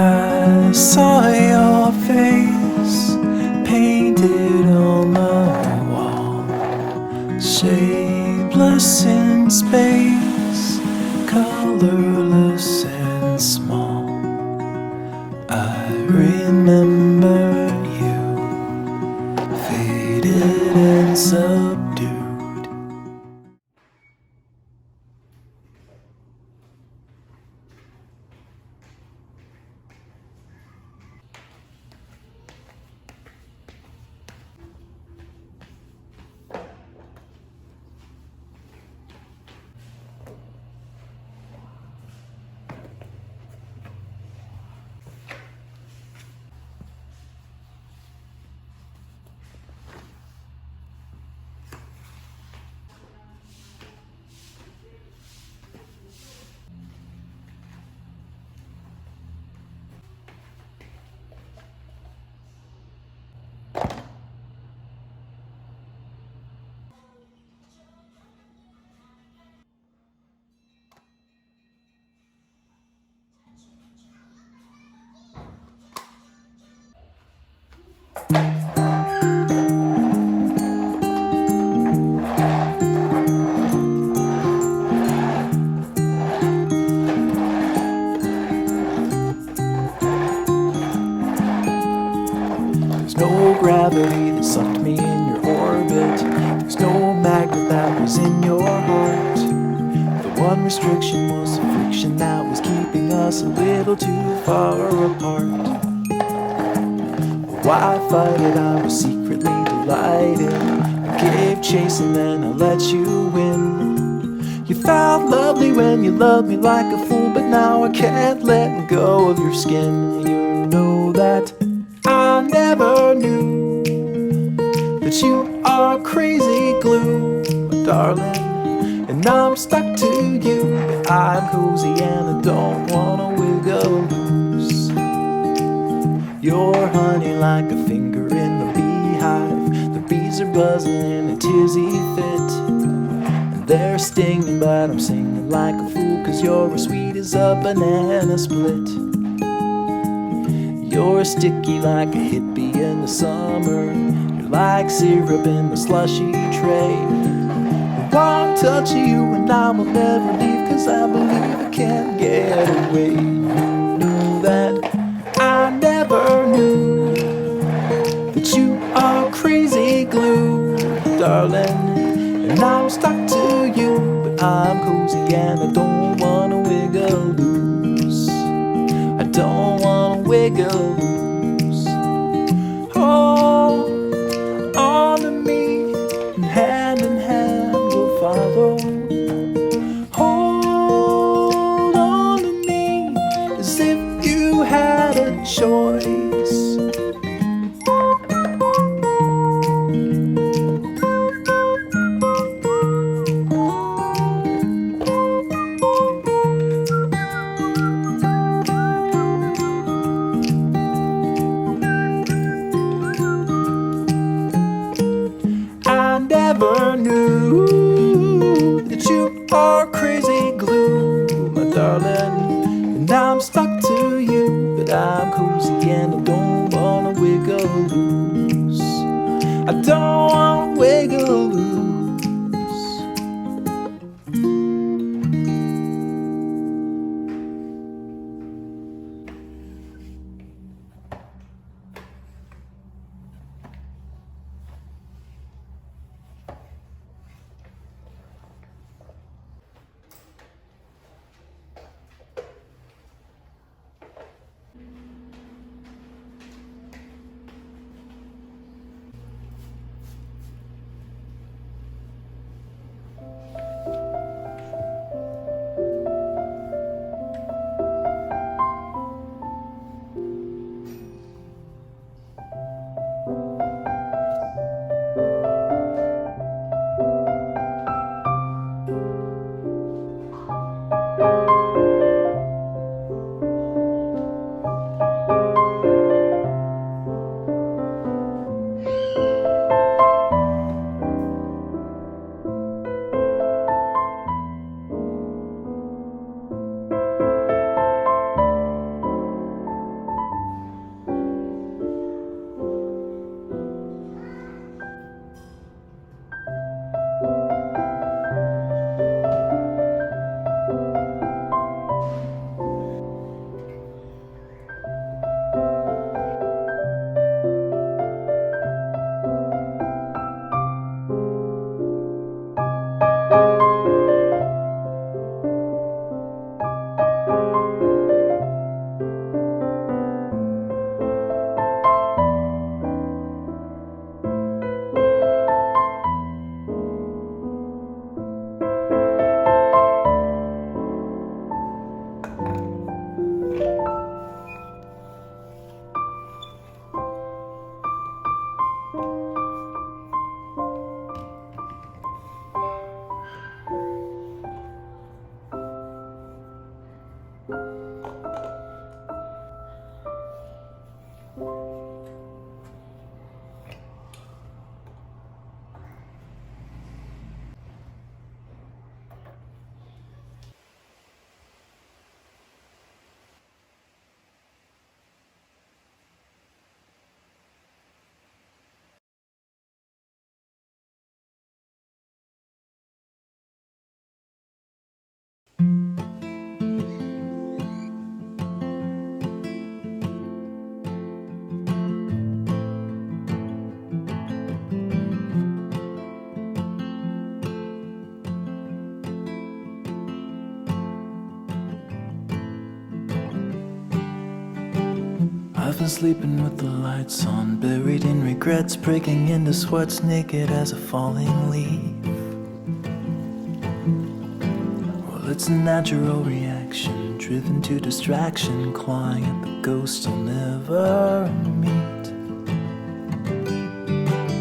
I saw your face painted on the wall, shapeless in space, colorless and small. I remember you, faded and subdued. There's no gravity that sucked me in your orbit. There's no magnet that was in your heart. The one restriction was the friction that was keeping us a little too far apart. Why fight it? I was secretly delighted. I gave chase and then I let you win. You felt lovely when you loved me like a fool, but now I can't let go of your skin. You know that I never knew that you are crazy glue, my darling, and I'm stuck to you. But I'm cozy and I don't wanna wiggle loose. You're honey like a finger in the beehive. The bees are buzzing in a tizzy fit, and they're stinging, but I'm singing like a fool, 'cause you're as sweet as a banana split. You're sticky like a hippie in the summer. You're like syrup in the slushy tray. I want to touch you and I will never leave, 'cause I believe I can't get away. You know that I never knew that you are crazy glue, darling, and I'm stuck to you. But I'm cozy and I don't wanna wiggle loose. I don't wanna wiggle loose. Hold on to me, and hand in hand we'll follow. Hold on to me as if you had a choice. I never knew that you are crazy glue, my darling, and I'm stuck to you. But I'm cozy and I don't wanna wiggle loose. I don't wanna wiggle loose. sleeping with the lights on, buried in regrets, breaking into sweats, naked as a falling leaf. Well, it's a natural reaction, driven to distraction, clawing at the ghosts I'll never meet.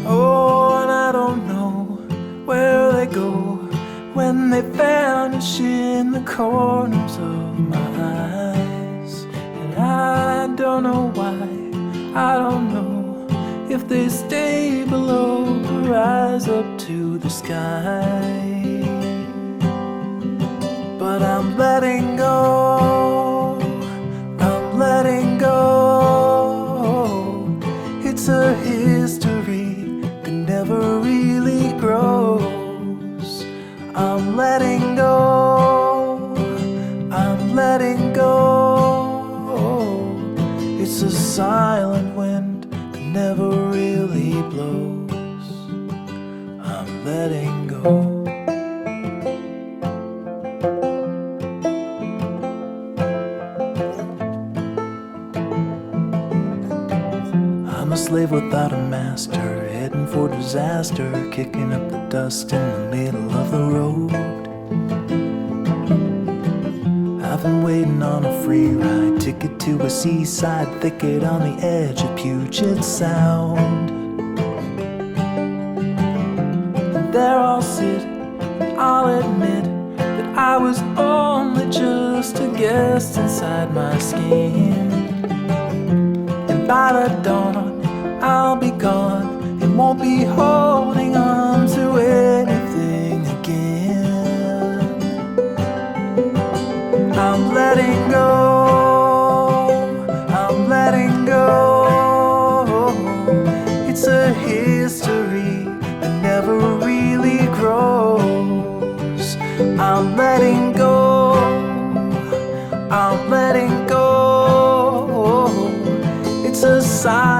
Oh, and I don't know where they go when they vanish in the corners of my eyes. And I don't know why, I don't know if they stay below or rise up to the sky. But I'm letting go, I'm letting go. It's a history that never really grows. I'm letting go, I'm letting go. It's a silent wind that never really blows. I'm letting go. I'm a slave without a master, heading for disaster, kicking up the dust in the middle of the road. I've been waiting on a free ride, ticket to a seaside thicket on the edge of Puget Sound. And there I'll sit, and I'll admit that I was only just a guest inside my skin. And by the dawn I'll be gone and won't be holding on to anything again. I'm letting go, I'm letting go. It's a history that never really grows. I'm letting go, I'm letting go. It's a sign